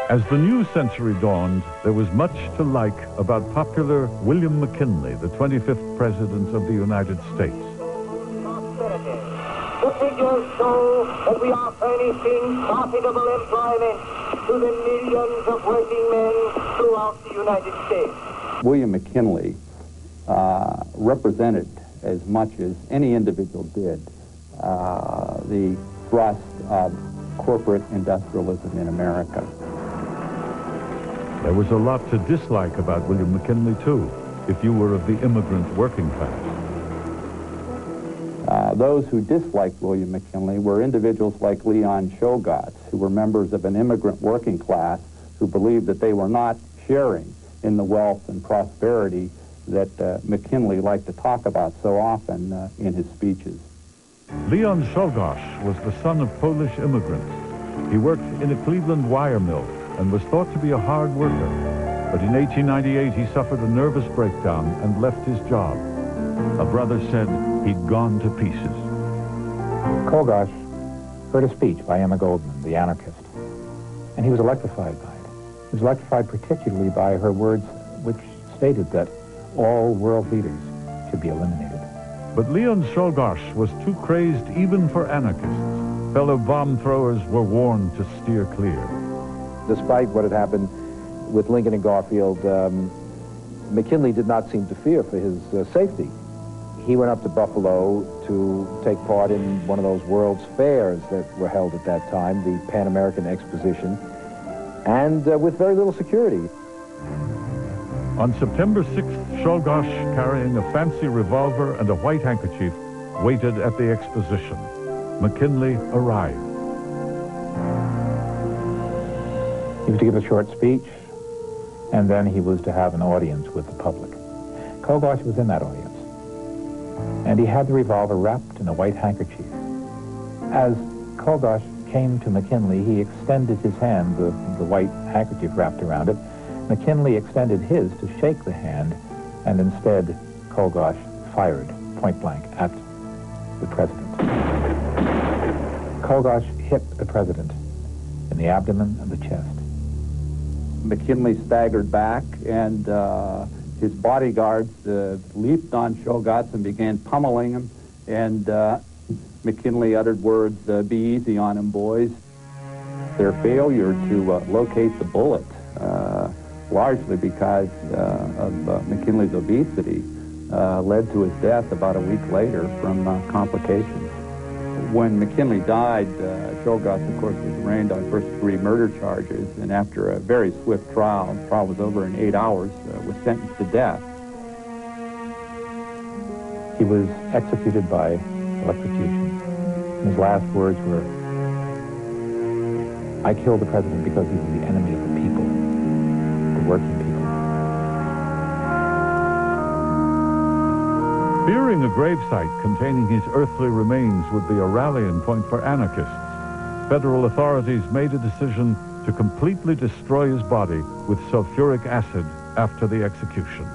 As the new century dawned, there was much to like about popular William McKinley, the 25th President of the United States. The figures show that we are furnishing profitable employment to the millions of working men throughout the United States. William McKinley represented, as much as any individual did, the thrust of corporate industrialism in America. There was a lot to dislike about William McKinley, too, if you were of the immigrant working class. Those who disliked William McKinley were individuals like Leon Shogats, who were members of an immigrant working class who believed that they were not sharing in the wealth and prosperity that McKinley liked to talk about so often in his speeches. Leon Shogats was the son of Polish immigrants. He worked in a Cleveland wire mill and was thought to be a hard worker. But in 1898, he suffered a nervous breakdown and left his job. A brother said he'd gone to pieces. Kogosh heard a speech by Emma Goldman, the anarchist, and he was electrified by it. He was electrified particularly by her words which stated that all world leaders should be eliminated. But Leon Shogats was too crazed even for anarchists. Fellow bomb throwers were warned to steer clear. Despite what had happened with Lincoln and Garfield, McKinley did not seem to fear for his safety. He went up to Buffalo to take part in one of those World's Fairs that were held at that time, the Pan American Exposition, and with very little security. On September 6th, Shogats, carrying a fancy revolver and a white handkerchief, waited at the exposition. McKinley arrived. He was to give a short speech, and then he was to have an audience with the public. Kogosh was in that audience, and he had the revolver wrapped in a white handkerchief. As Kogosh came to McKinley, he extended his hand, the white handkerchief wrapped around it. McKinley extended his to shake the hand, and instead Kogosh fired point blank at the president. Kogosh hit the president in the abdomen and the chest. McKinley staggered back, and his bodyguards leaped on Shogats and began pummeling him, and McKinley uttered words, "Be easy on him, boys." Their failure to locate the bullet, largely because of McKinley's obesity, led to his death about a week later from complications. When McKinley died, Shogats, of course, was arraigned on first-degree murder charges, and after a very swift trial, the trial was over in 8 hours, was sentenced to death. He was executed by electrocution. And his last words were, "I killed the president because he was the enemy of the people, the working people." Fearing a gravesite containing his earthly remains would be a rallying point for anarchists, federal authorities made a decision to completely destroy his body with sulfuric acid after the execution.